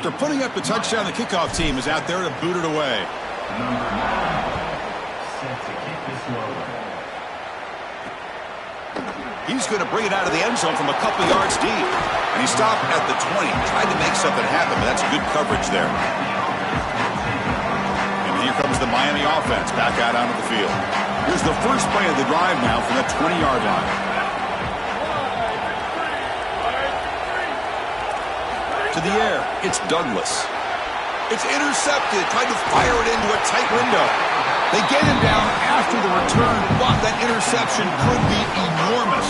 After putting up the touchdown, the kickoff team is out there to boot it away. He's going to bring it out of the end zone from a couple yards deep. And he stopped at the 20. Tried to make something happen, but that's good coverage there. And here comes the Miami offense back out onto the field. Here's the first play of the drive now from the 20-yard line. To the air, it's Douglas. It's intercepted, tried to fire it into a tight window. They get him down after the return, but that interception could be enormous.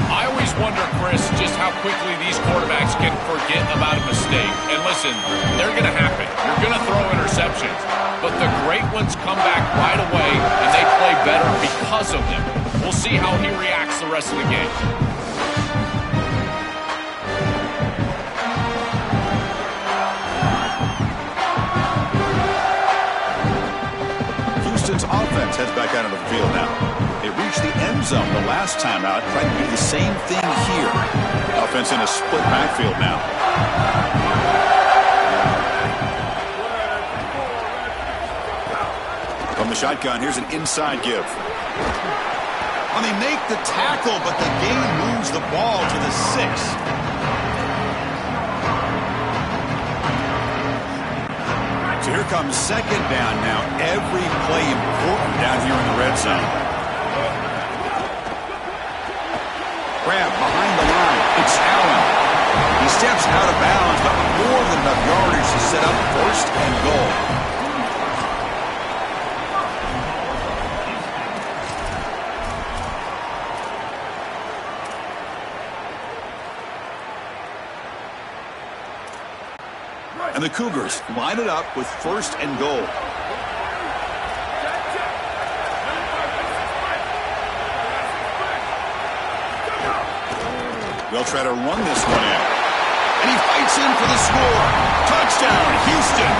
I always wonder, Chris, just how quickly these quarterbacks can forget about a mistake. And listen, they're going to happen. You're going to throw interceptions. But the great ones come back right away, and they play better because of them. We'll see how he reacts the rest of the game. Houston's offense heads back out onto the field now. They reached the end zone the last time out, trying to do the same thing here. Offense in a split backfield now. From the shotgun, here's an inside give. And they make the tackle, but the game moves the ball to the 6. So here comes second down now. Every play important down here in the red zone. Grab behind the line. It's Allen. He steps out of bounds, but more than enough yardage to set up first and goal. And the Cougars line it up with first and goal. They'll try to run this one in. And he fights in for the score. Touchdown, Houston.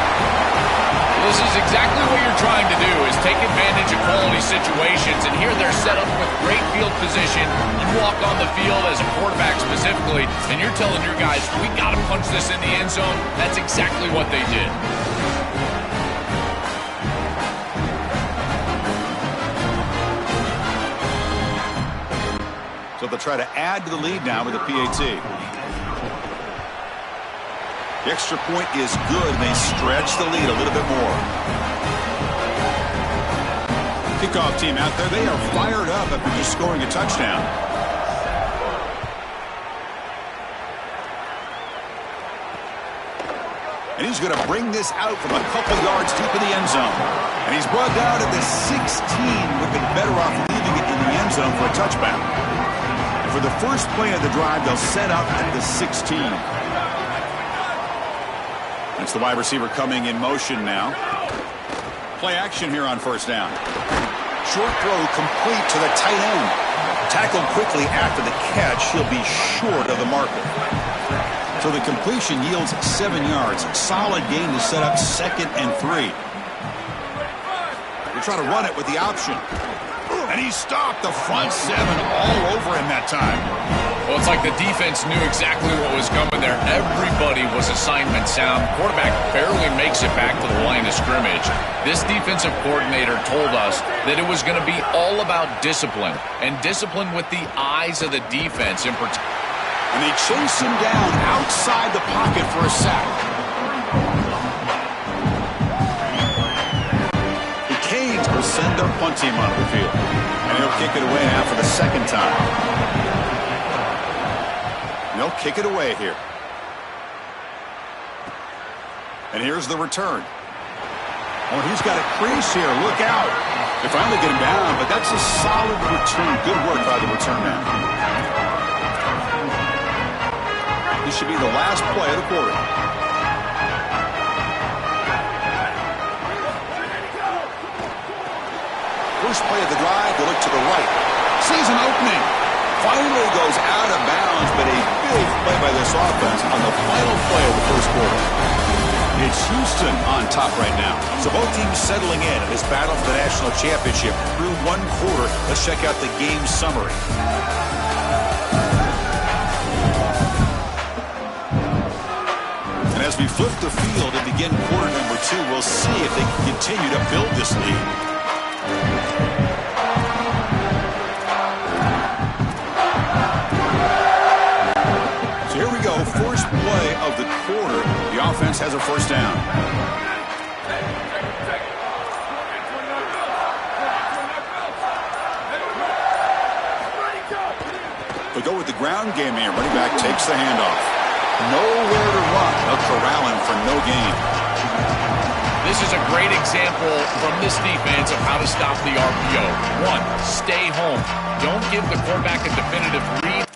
This is exactly what you're trying to do, is take advantage of quality situations. And here they're set up with great field position. You walk on the field as a quarterback specifically, and you're telling your guys, we got to punch this in the end zone. That's exactly what they did. So they'll try to add to the lead now with a PAT. The extra point is good, and they stretch the lead a little bit more. Kickoff team out there, they are fired up after just scoring a touchdown. And he's going to bring this out from a couple yards deep in the end zone. And he's brought down at the 16. Would have been better off leaving it in the end zone for a touchback. And for the first play of the drive, they'll set up at the 16. It's the wide receiver coming in motion now. Play action here on first down. Short throw complete to the tight end. Tackled quickly after the catch. He'll be short of the marker. So the completion yields 7 yards. Solid gain to set up 2nd and 3. They're trying to run it with the option. And he stopped the front 7 all over him that time. Well, it's like the defense knew exactly what was coming there. Everybody was assignment sound. Quarterback barely makes it back to the line of scrimmage. This defensive coordinator told us that it was going to be all about discipline, and discipline with the eyes of the defense in particular. And they chase him down outside the pocket for a sack. The Canes will send their punt team onto the field. And he'll kick it away now for the 2nd time. They'll kick it away here. And here's the return. Oh, he's got a crease here. Look out. They finally get him down, but that's a solid return. Good work by the return man. This should be the last play of the quarter. First play of the drive, they look to the right. Sees an opening. Finally goes out of bounds, but a big play by this offense on the final play of the first quarter. It's Houston on top right now. So both teams settling in this battle for the national championship through 1 quarter. Let's check out the game summary. And And as we flip the field and begin quarter number 2, we'll see if they can continue to build this lead. So here we go, first play of the quarter. The offense has a first down. They go with the ground game here. Running back takes the handoff. Nowhere to run. They'll corral him for no gain. This is a great example from this defense of how to stop the RPO. 1, stay home. Don't give the quarterback a definitive read.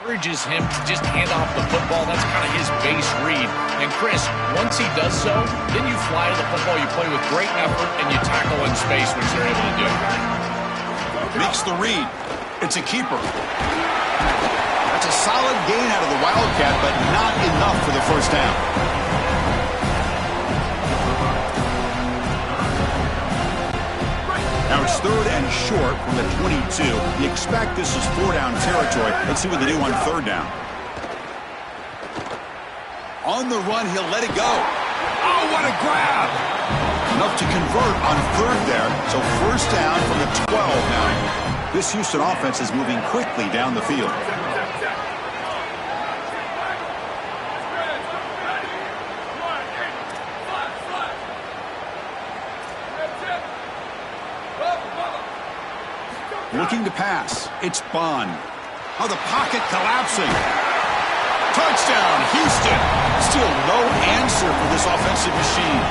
Encourages him to just hand off the football. That's kind of his base read. And Chris, once he does so, then you fly to the football, you play with great effort, and you tackle in space, which they're able to do. Makes the read. It's a keeper. That's a solid gain out of the Wildcat, but not enough for the first down. Now it's 3rd and short from the 22. You expect this is 4-down territory. Let's see what they do on 3rd down. On the run, he'll let it go. Oh, what a grab! Enough to convert on 3rd there. So first down from the 12 now. This Houston offense is moving quickly down the field. Looking to pass. It's Bond. Oh, the pocket collapsing. Touchdown, Houston. Still no answer for this offensive machine.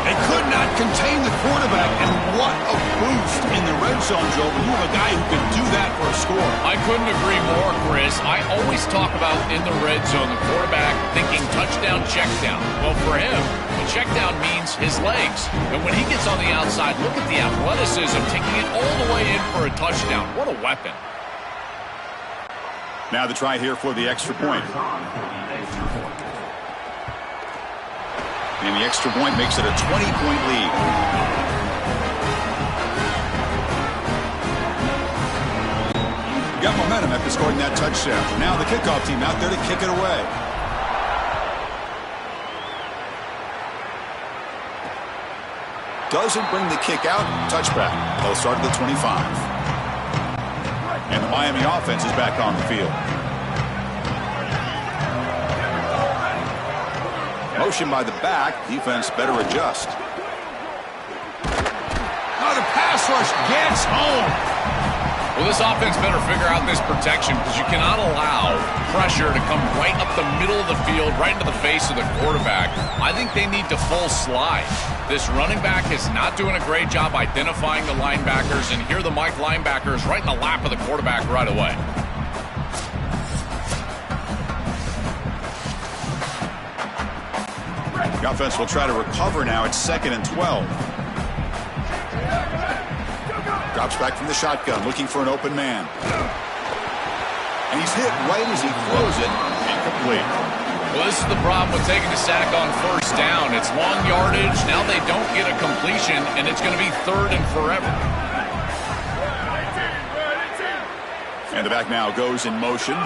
They could not contain the quarterback, and what a boost in the red zone, Joe, when you have a guy who can do that for a score. I couldn't agree more, Chris. I always talk about in the red zone, the quarterback thinking touchdown, check down. Well, for him, the check down means his legs. And when he gets on the outside, look at the athleticism, taking it all the way in for a touchdown. What a weapon. Now the try here for the extra point. And the extra point makes it a 20-point lead. Got momentum after scoring that touchdown. Now the kickoff team out there to kick it away. Doesn't bring the kick out. Touchback. They'll start at the 25. And the Miami offense is back on the field. Motion by the back. Defense better adjust. Oh, the pass rush gets home. Well, this offense better figure out this protection because you cannot allow pressure to come right up the middle of the field, right into the face of the quarterback. I think they need to full slide. This running back is not doing a great job identifying the linebackers, and here the Mike linebackers right in the lap of the quarterback right away. The offense will try to recover now. It's 2nd and 12. Drops back from the shotgun, looking for an open man. And he's hit right as he throws it. Incomplete. Well, this is the problem with taking a sack on first down. It's long yardage. Now they don't get a completion, and it's going to be 3rd and forever. And the back now goes in motion,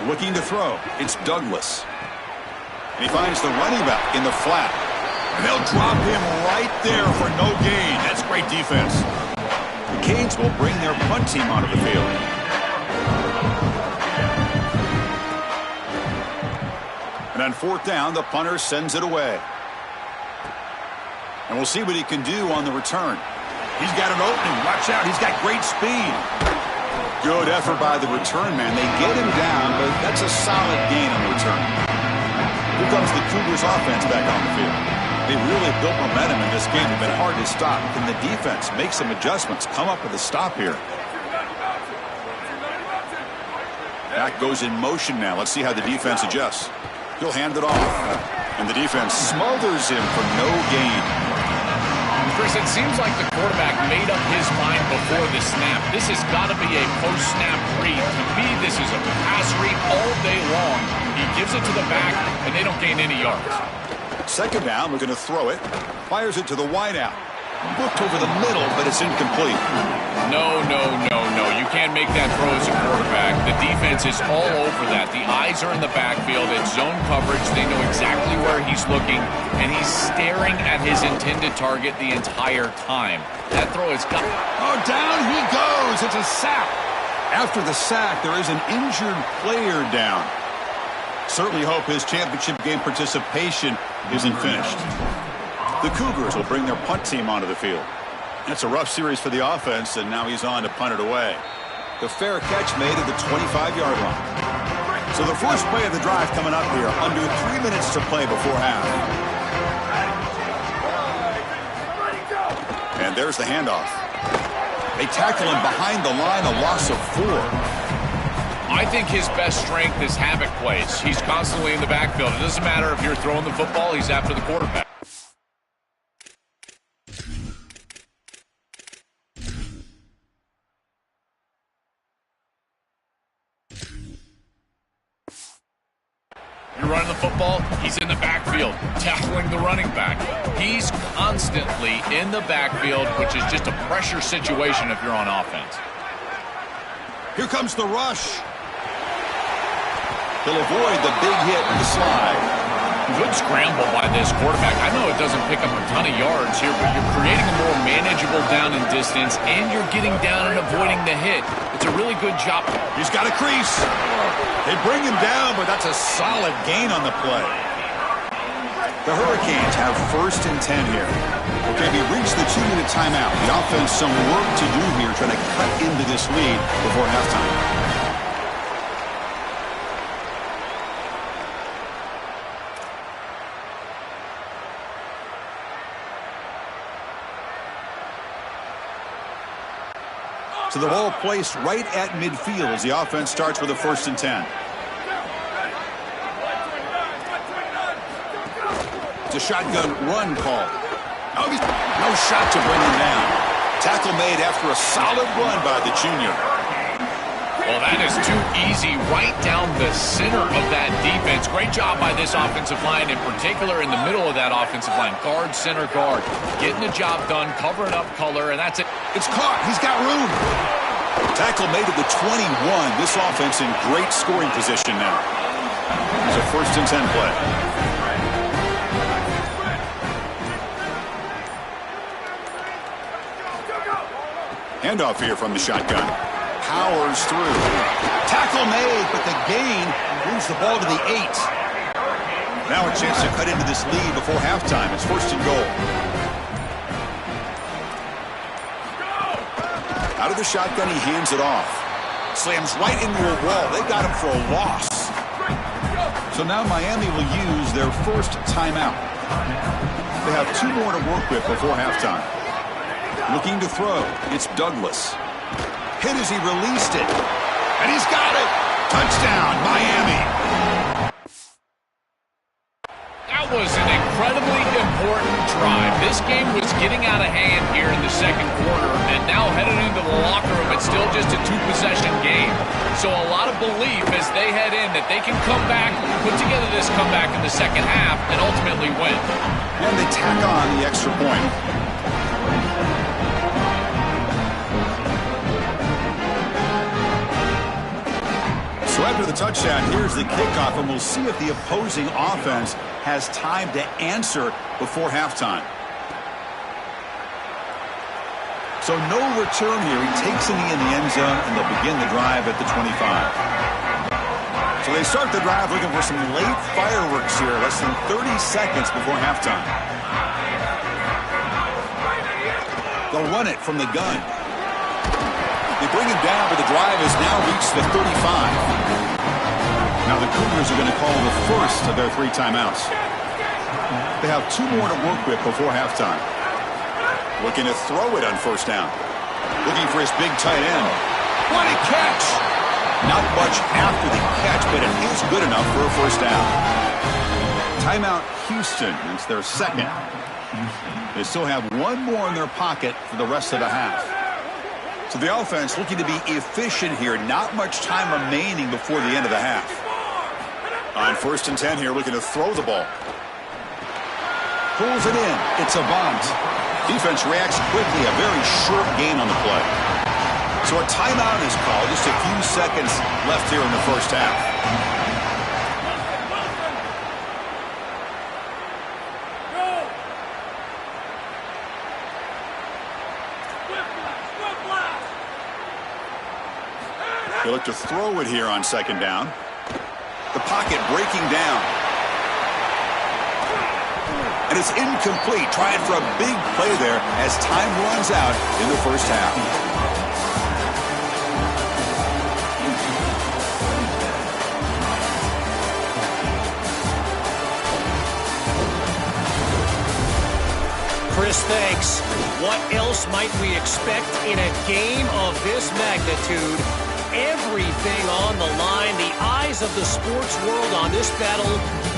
looking to throw. It's Douglas. And he finds the running back in the flat. And they'll drop him right there for no gain. That's great defense. The Canes will bring their punt team onto the field. And on 4th down, the punter sends it away. And we'll see what he can do on the return. He's got an opening. Watch out. He's got great speed. Good effort by the return man. They get him down, but that's a solid gain on the return. Here comes the Cougars offense back on the field. They really built momentum in this game. It's been hard to stop. Can the defense make some adjustments, come up with a stop here? Back goes in motion now. Let's see how the defense adjusts. He'll hand it off. And the defense smothers him for no gain. Chris, it seems like the quarterback made up his mind before the snap. This has got to be a post-snap read. To me, this is a pass read all day long. He gives it to the back, and they don't gain any yards. Second down, we're going to throw it. Fires it to the wideout. Booked over the middle, but it's incomplete. No. You can't make that throw as a quarterback. The defense is all over that. The eyes are in the backfield. It's zone coverage. They know exactly where he's looking, and he's staring at his intended target the entire time. That throw has got... Oh, down he goes. It's a sack. After the sack, there is an injured player down. Certainly hope his championship game participation isn't finished. The Cougars will bring their punt team onto the field. That's a rough series for the offense, and now he's on to punt it away. The fair catch made at the 25-yard line. So the first play of the drive coming up here, under 3 minutes to play before half. And there's the handoff. They tackle him behind the line, a loss of 4. I think his best strength is havoc plays. He's constantly in the backfield. It doesn't matter if you're throwing the football, he's after the quarterback. You're running the football, he's in the backfield, tackling the running back. He's constantly in the backfield, which is just a pressure situation if you're on offense. Here comes the rush. He'll avoid the big hit with the slide. Good scramble by this quarterback. I know it doesn't pick up a ton of yards here, but you're creating a more manageable down and distance, and you're getting down and avoiding the hit. It's a really good job. He's got a crease. They bring him down, but that's a solid gain on the play. The Hurricanes have 1st and 10 here. Okay, we reached the 2-minute timeout. The offense some work to do here, trying to cut into this lead before halftime. So the ball placed right at midfield as the offense starts with a 1st and 10. It's a shotgun run call. No shot to bring him down. Tackle made after a solid run by the junior. Well, that is too easy right down the center of that defense. Great job by this offensive line, in particular in the middle of that offensive line. Guard, center, guard. Getting the job done, covering up color, and that's it. It's caught. He's got room. Tackle made at the 21. This offense in great scoring position now. It's a 1st and 10 play. Handoff here from the shotgun. Powers through. Tackle made, but the gain moves the ball to the 8. Now a chance to cut into this lead before halftime. It's 1st and goal. Out of the shotgun, he hands it off. Slams right into a wall. They got him for a loss. So now Miami will use their 1st timeout. They have 2 more to work with before halftime. Looking to throw. It's Douglas. Hit as he released it. And he's got it. Touchdown, Miami. That was an incredibly important drive. This game was getting out of hand here in the second quarter, and now headed into the locker room, it's still just a 2-possession game. So a lot of belief as they head in that they can come back, put together this comeback in the second half, and ultimately win. And they tack on the extra point. So after the touchdown, here's the kickoff, and we'll see if the opposing offense has time to answer before halftime. So no return here. He takes it in the end zone, and they'll begin the drive at the 25. So they start the drive looking for some late fireworks here, less than 30 seconds before halftime. They'll run it from the gun. They bring him down, but the drive has now reached the 35. Now the Cougars are going to call the first of their 3 timeouts. They have 2 more to work with before halftime. Looking to throw it on 1st down. Looking for his big tight end. What a catch! Not much after the catch, but it is good enough for a 1st down. Timeout Houston. It's their 2nd. They still have one more in their pocket for the rest of the half. So the offense looking to be efficient here. Not much time remaining before the end of the half. On 1st and 10 here, looking to throw the ball. Pulls it in. It's a bunt. Defense reacts quickly. A very short gain on the play. So a timeout is called. Just a few seconds left here in the first half. They look to throw it here on 2nd down. The pocket breaking down. And it's incomplete. Trying for a big play there as time runs out in the first half. Chris, thanks. What else might we expect in a game of this magnitude? Everything on the line, the eyes of the sports world on this battle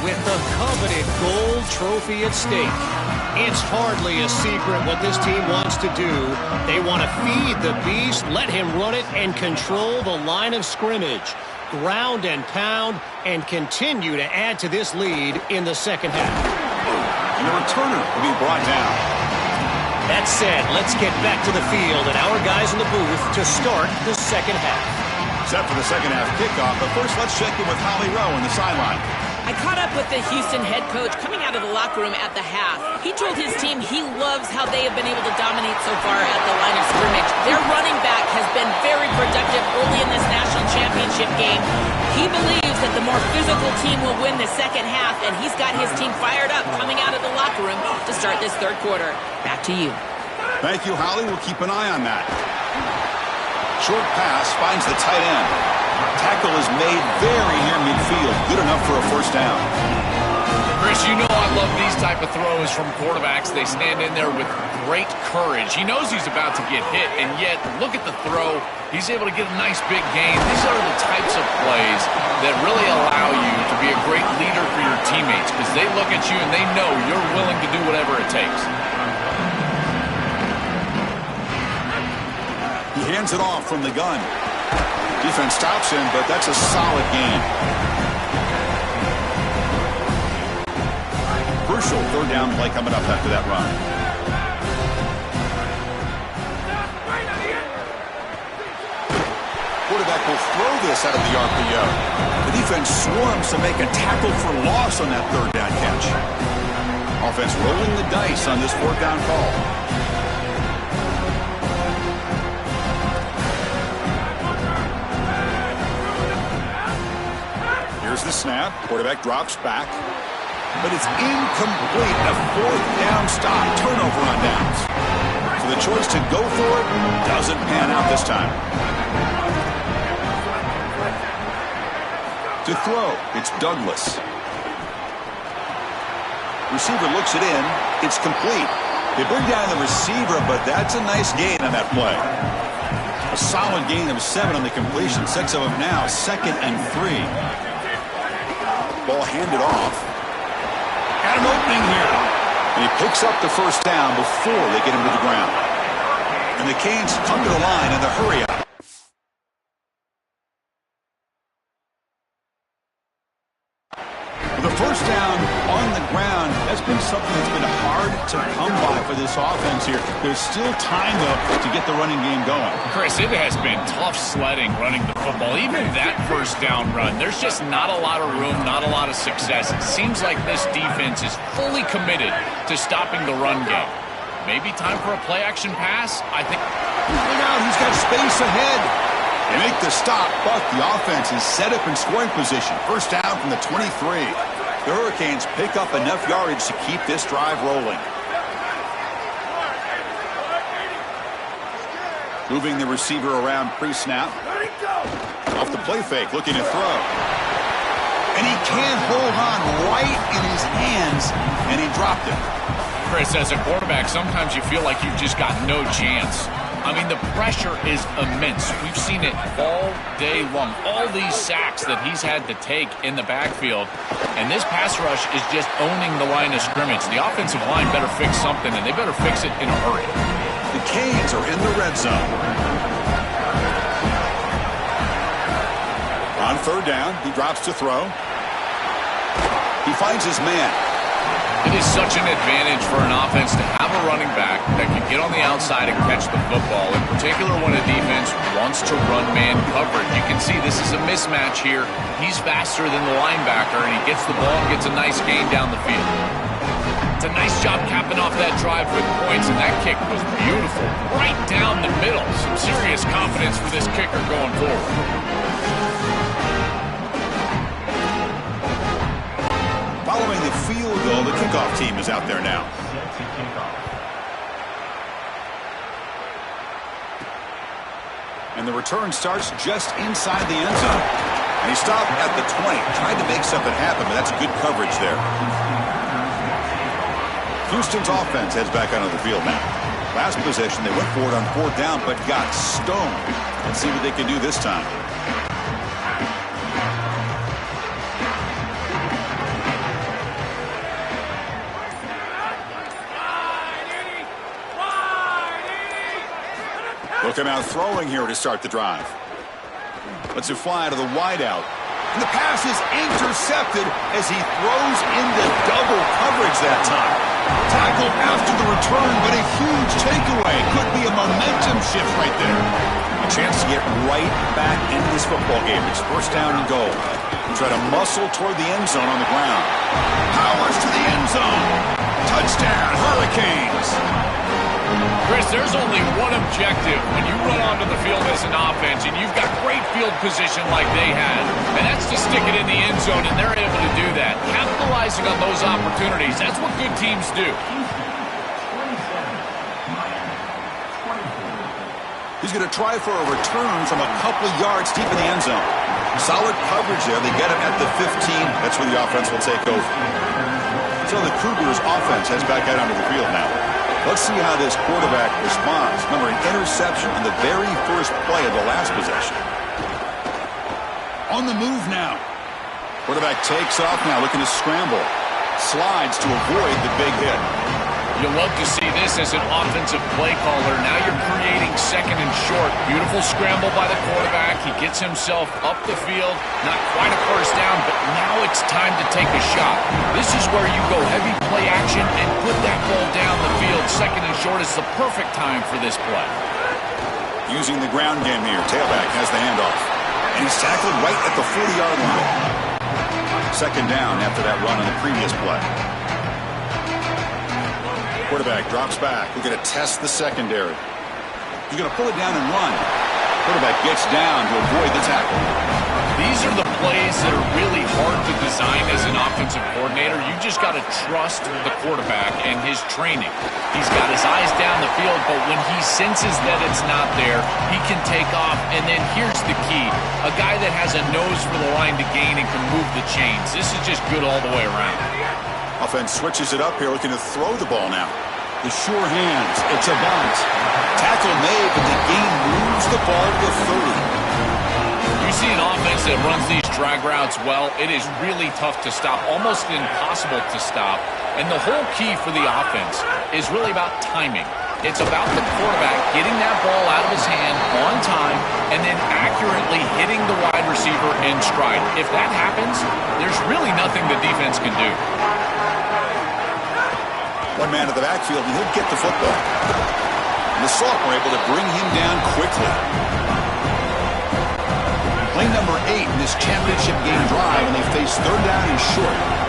with the coveted gold trophy at stake. It's hardly a secret what this team wants to do. They want to feed the beast, let him run it, and control the line of scrimmage. Ground and pound, and continue to add to this lead in the second half. And the returner will be brought down. That said, let's get back to the field and our guys in the booth to start the second half. Set for the second half kickoff, but first let's check in with Holly Rowe in the sideline. I caught up with the Houston head coach coming out of the locker room at the half. He told his team he loves how they have been able to dominate so far at the line of scrimmage. Their running back has been very productive early in this national championship game. He believes that the more physical team will win the second half, and he's got his team fired up coming out of the locker room to start this third quarter. Back to you. Thank you, Holly. We'll keep an eye on that. Short pass finds the tight end. Tackle is made very near midfield. Good enough for a first down. Chris, you know I love these type of throws from quarterbacks. They stand in there with great courage. He knows he's about to get hit, and yet look at the throw. He's able to get a nice big gain. These are the types of plays that really allow you to be a great leader for your teammates because they look at you and they know you're willing to do whatever it takes. He hands it off from the gun. Defense stops him, but that's a solid gain. Crucial third down play coming up after that run. Quarterback will throw this out of the RPO. The defense swarms to make a tackle for loss on that third down catch. Offense rolling the dice on this fourth down call. Here's the snap. Quarterback drops back. But it's incomplete. A fourth down stop. Turnover on downs. So the choice to go for it doesn't pan out this time. To throw, it's Douglas. Receiver looks it in. It's complete. They bring down the receiver, but that's a nice gain on that play. A solid gain of 7 on the completion. 6 of them now. 2nd and 3. Ball handed off. Got an opening here. And he picks up the first down before they get him to the ground. And the Canes come to the line in the hurry up. The first down on the ground has been something that's been hard to come by for this offense here. There's still time, though, to get the running game going. Chris, it has been tough sledding running the football. Even that first down run, there's just not a lot of room, not a lot of success. It seems like this defense is fully committed to stopping the run game. Maybe time for a play-action pass? I think. Look out, he's got space ahead. They make the stop, but the offense is set up in scoring position. First down from the 23. The Hurricanes pick up enough yardage to keep this drive rolling. Moving the receiver around pre-snap. Off the play fake, looking to throw. And he can't hold on right in his hands, and he dropped it. Chris, as a quarterback, sometimes you feel like you've just got no chance. I mean, the pressure is immense. We've seen it all day long. All these sacks that he's had to take in the backfield. And this pass rush is just owning the line of scrimmage. The offensive line better fix something, and they better fix it in a hurry. The Canes are in the red zone. On third down, he drops to throw. He finds his man. It is such an advantage for an offense to have a running back that can get on the outside and catch the football, in particular when a defense wants to run man coverage. You can see this is a mismatch here. He's faster than the linebacker, and he gets the ball and gets a nice gain down the field. It's a nice job capping off that drive with points, and that kick was beautiful. Right down the middle. Some serious confidence for this kicker going forward. Following the field goal, the kickoff team is out there now. And the return starts just inside the end zone. And he stopped at the 20, tried to make something happen, but that's good coverage there. Houston's offense heads back onto the field now. Last possession, they went for it on fourth down, but got stoned. Let's see what they can do this time. Looking out throwing here to start the drive. Let's it fly to the wideout. And the pass is intercepted as he throws into double coverage that time. Tackle after the return, but a huge takeaway. Could be a momentum shift right there. A chance to get right back into this football game. It's first down and goal. Try to muscle toward the end zone on the ground. Powers to the end zone. Touchdown, Hurricanes. Chris, there's only one objective when you run onto the field as an offense and you've got great field position like they had, and that's to stick it in the end zone, and they're able to do that. Capitalizing on those opportunities, that's what good teams do. He's going to try for a return from a couple of yards deep in the end zone. Solid coverage there. They get him at the 15. That's where the offense will take over. So the Cougars' offense heads back out onto the field now. Let's see how this quarterback responds. Remember, an interception on the very first play of the last possession. On the move now. Quarterback takes off now, looking to scramble. Slides to avoid the big hit. You love to see this as an offensive play caller. Now you're creating second and short. Beautiful scramble by the quarterback. He gets himself up the field. Not quite a first down, but now it's time to take a shot. This is where you go heavy play action and put that ball down the field. Second and short is the perfect time for this play. Using the ground game here. Tailback has the handoff. And he's tackled right at the 40-yard line. Second down after that run on the previous play. Quarterback drops back. We're going to test the secondary. He's going to pull it down and run. Quarterback gets down to avoid the tackle. These are the plays that are really hard to design as an offensive coordinator. You just got to trust the quarterback and his training. He's got his eyes down the field, but when he senses that it's not there, he can take off. And then here's the key. A guy that has a nose for the line to gain and can move the chains. This is just good all the way around. Offense switches it up here, looking to throw the ball now. The sure hands. It's a bunt. Tackle made, but the game moves the ball to the 30. You see an offense that runs these drag routes well, it is really tough to stop, almost impossible to stop. And the whole key for the offense is really about timing. It's about the quarterback getting that ball out of his hand on time and then accurately hitting the wide receiver in stride. If that happens, there's really nothing the defense can do. One man at the backfield, and he'll get the football. And the sophomore able to bring him down quickly. Play number 8 in this championship game drive, and they face third down and short.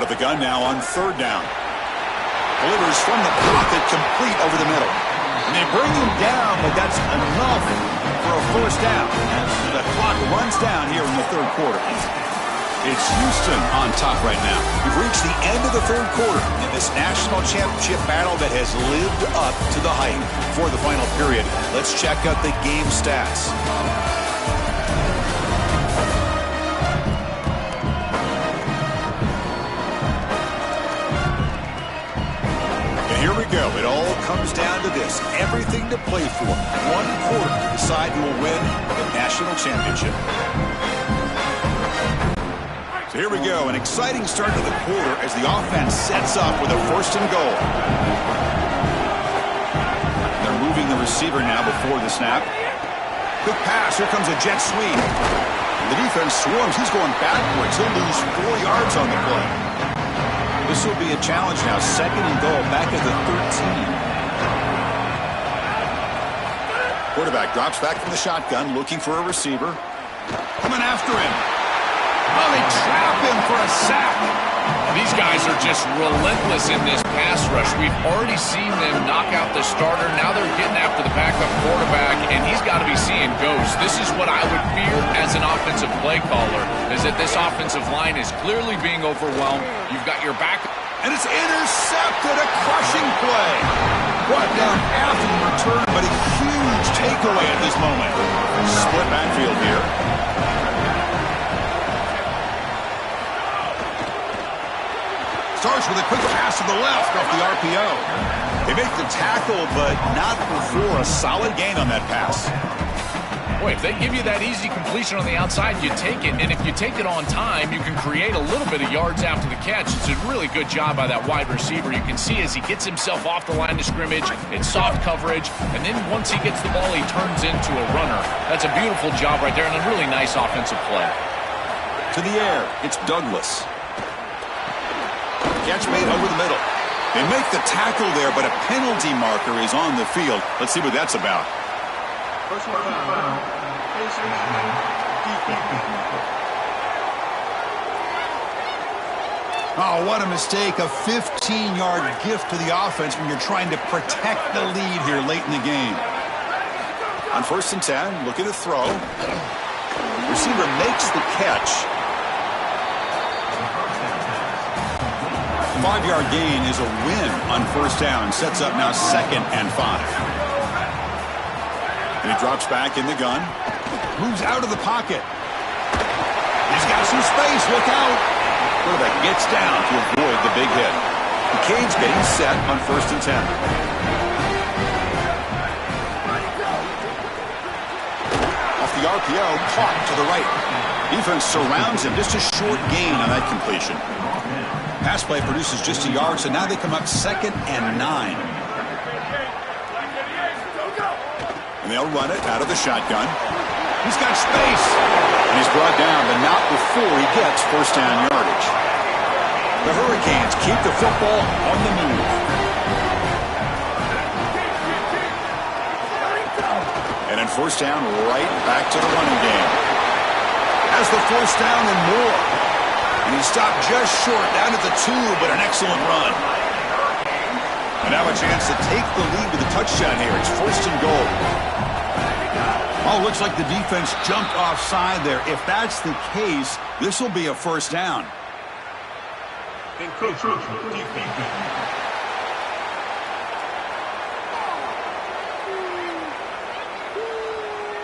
Out of the gun now on third down. Delivers from the pocket, complete over the middle. And they bring him down, but that's enough for a first down as the clock runs down here in the third quarter. It's Houston on top right now. We've reached the end of the third quarter in this national championship battle that has lived up to the hype. For the final period, let's check out the game stats. Here we go. It all comes down to this. Everything to play for. One quarter to decide who will win the national championship. So here we go. An exciting start to the quarter as the offense sets up with a first and goal. They're moving the receiver now before the snap. Quick pass. Here comes a jet sweep. The defense swarms. He's going backwards. He'll lose 4 yards on the play. This will be a challenge now. Second and goal back at the 13. Quarterback drops back from the shotgun, looking for a receiver. Coming after him. Oh, they trap him for a sack. These guys are just relentless in this pass rush. We've already seen them knock out the starter. Now they're getting after the backup quarterback, and he's got to be seeing ghosts. This is what I would fear as an offensive play caller, is that this offensive line is clearly being overwhelmed. You've got your back. And it's intercepted, a crushing play. Brought down after the return, but a huge takeaway at this moment. Split backfield here. Starts with a quick pass to the left off the RPO. They make the tackle, but not before a solid gain on that pass. Boy, if they give you that easy completion on the outside, you take it. And if you take it on time, you can create a little bit of yards after the catch. It's a really good job by that wide receiver. You can see as he gets himself off the line of scrimmage, it's soft coverage. And then once he gets the ball, he turns into a runner. That's a beautiful job right there and a really nice offensive play. To the air, it's Douglas. Catch made over the middle. They make the tackle there, but a penalty marker is on the field. Let's see what that's about. Oh, what a mistake. A 15-yard gift to the offense when you're trying to protect the lead here late in the game. On 1st and 10, looking to throw. Receiver makes the catch. 5-yard gain is a win on 1st down. Sets up now 2nd and 5. And he drops back in the gun. Moves out of the pocket. He's got some space. Look out. Quarterback gets down to avoid the big hit. The Canes getting set on 1st and 10. Off the RPO, caught to the right. Defense surrounds him. Just a short gain on that completion. Pass play produces just a yard, so now they come up 2nd and 9. And they'll run it out of the shotgun. He's got space. And he's brought down, but not before he gets 1st down yardage. The Hurricanes keep the football on the move. And then 1st down, right back to the running game. Has the 1st down and more. And he stopped just short, down at the 2, but an excellent run. And now a chance to take the lead with a touchdown here. It's 1st and goal. Oh, looks like the defense jumped offside there. If that's the case, this will be a 1st down.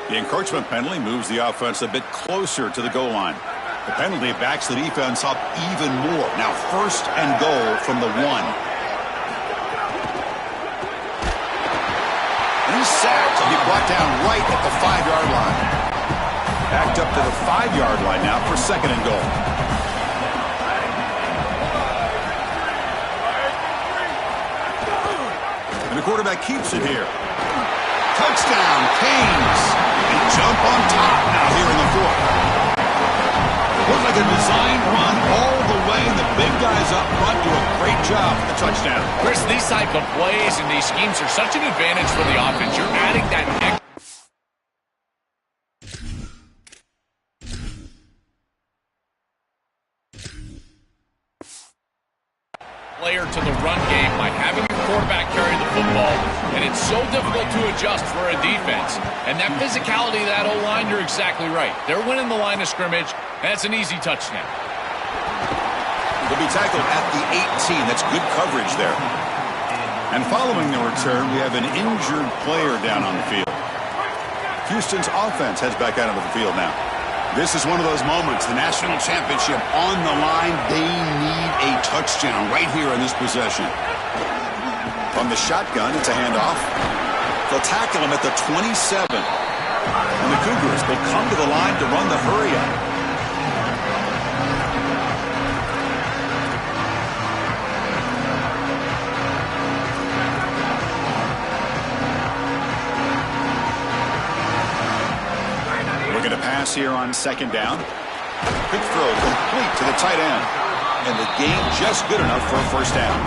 The encroachment penalty moves the offense a bit closer to the goal line. The penalty backs the defense up even more. Now 1st and goal from the 1. And he's sacked. He'll be brought down right at the 5-yard line. Backed up to the 5-yard line now for 2nd and goal. And the quarterback keeps it here. Touchdown, Canes. They jump on top now here in the 4th. Looks like a designed run all the way. The big guys up front do a great job for the touchdown. Chris, these type of plays and these schemes are such an advantage for the offense. You're adding that extra. so difficult to adjust for a defense. And that physicality of that O-line, you're exactly right. They're winning the line of scrimmage. That's an easy touchdown. He'll be tackled at the 18. That's good coverage there. And following the return, we have an injured player down on the field. Houston's offense heads back out onto the field now. This is one of those moments, the national championship on the line. They need a touchdown right here in this possession. From the shotgun, it's a handoff. They'll tackle him at the 27. And the Cougars will come to the line to run the hurry-up. Looking to pass here on second down. Quick throw complete to the tight end. And the gain just good enough for a first down.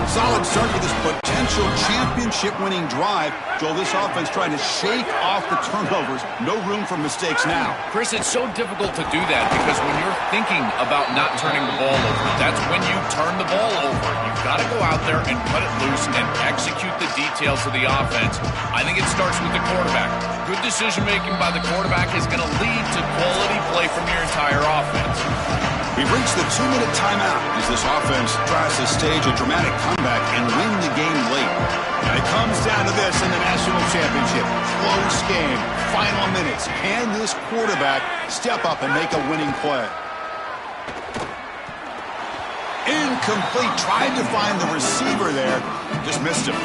Solid start to this potential championship-winning drive. Joel, this offense trying to shake off the turnovers. No room for mistakes now. Chris, it's so difficult to do that because when you're thinking about not turning the ball over, that's when you turn the ball over. You've got to go out there and cut it loose and execute the details of the offense. I think it starts with the quarterback. Good decision-making by the quarterback is going to lead to quality play from your entire offense. We've reached the 2-minute timeout as this offense tries to stage a dramatic comeback and win the game late. And it comes down to this in the national championship. Close game, final minutes. Can this quarterback step up and make a winning play? Incomplete. Tried to find the receiver there. Just missed him.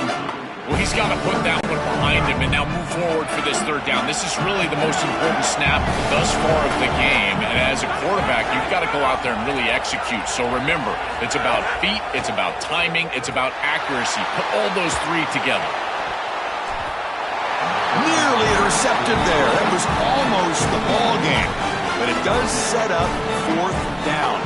Well, he's got to put that one behind him and now move forward for this third down. This is really the most important snap thus far of the game. And as a quarterback, you've got to go out there and really execute. So remember, it's about feet, it's about timing, it's about accuracy. Put all those three together. Nearly intercepted there. That was almost the ball game. But it does set up fourth down.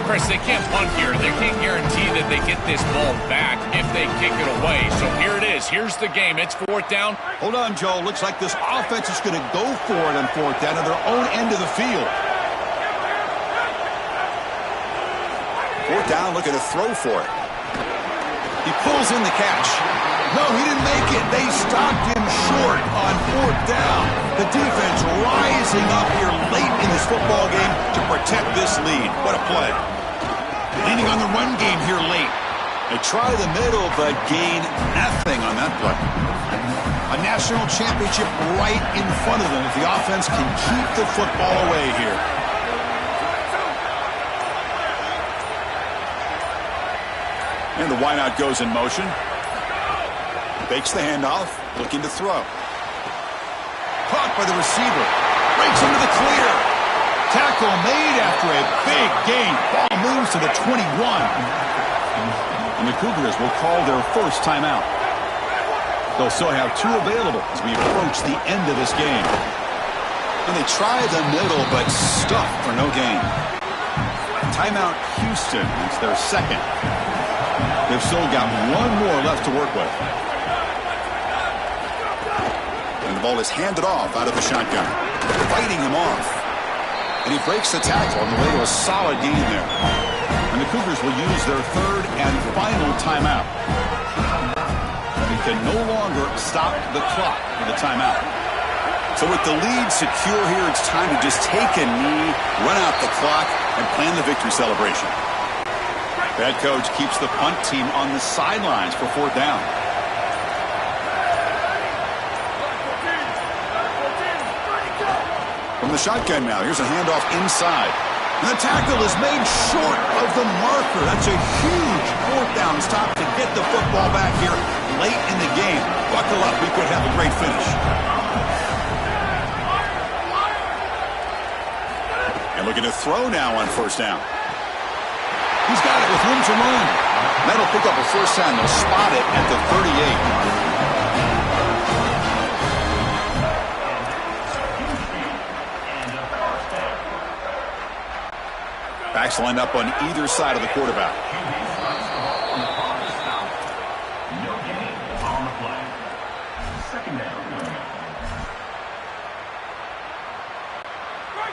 Chris, they can't punt here. They can't guarantee that they get this ball back if they kick it away. So here it is. Here's the game. It's fourth down. Hold on, Joe. Looks like this offense is going to go for it on fourth down at their own end of the field. Fourth down, looking to throw for it. He pulls in the catch. No, he didn't make it. They stopped him short on fourth down. The defense rising up here late in this football game to protect this lead. What a play. Leaning on the run game here late. They try the middle, but gain nothing on that play. A national championship right in front of them if the offense can keep the football away here. And the wideout goes in motion. Fakes the handoff, looking to throw. Caught by the receiver. Breaks into the clear. Tackle made after a big gain. Ball moves to the 21. And the Cougars will call their first timeout. They'll still have two available as we approach the end of this game. And they try the middle, but stuffed for no gain. Timeout Houston. It's their second. They've still got one more left to work with. And the ball is handed off out of the shotgun. Fighting him off. And he breaks the tackle on the way to a solid gain there. And the Cougars will use their third and final timeout. They can no longer stop the clock with a timeout. So with the lead secure here, it's time to just take a knee, run out the clock, and plan the victory celebration. The head coach keeps the punt team on the sidelines for fourth down. From the shotgun now, here's a handoff inside. And the tackle is made short of the marker. That's a huge fourth down stop to get the football back here late in the game. Buckle up, we could have a great finish. And looking to throw now on first down. He's got it with room to run. That'll pick up a first down. They'll spot it at the 38. Backs lined up on either side of the quarterback.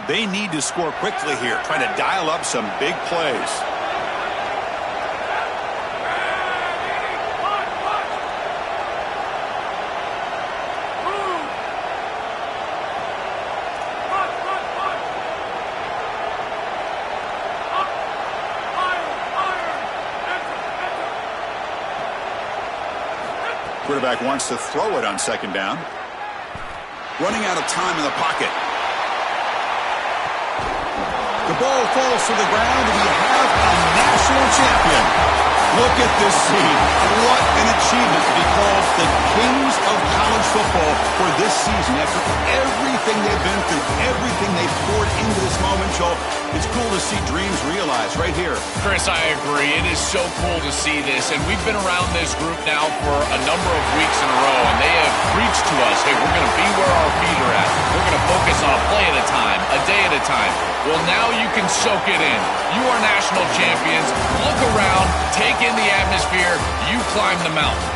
They need to score quickly here, trying to dial up some big plays. quarterback wants to throw it on second down. Running out of time in the pocket. The ball falls to the ground, and we have a national champion. Look at this scene. What an achievement to be called the kings of college football for this season. After everything they've been through, everything they've poured into this moment, Joel, it's cool to see dreams realized right here. Chris, I agree. It is so cool to see this, and we've been around this group now for a number of weeks in a row, and they have preached to us, hey, we're going to be where our feet are at. We're going to focus on a play at a time, a day at a time. Well, now you can soak it in. You are national champions. Look around, take in the atmosphere. You climb the mountain.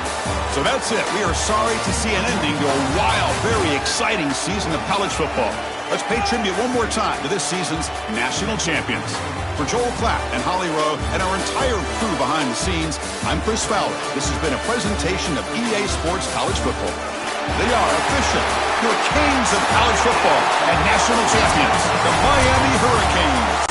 So that's it. We are sorry to see an ending to a wild, very exciting season of college football. Let's pay tribute one more time to this season's national champions. For Joel Klatt and Holly Rowe and our entire crew behind the scenes, I'm Chris Fowler. This has been a presentation of EA Sports College Football. They are official, your kings of college football and national champions, the Miami Hurricanes.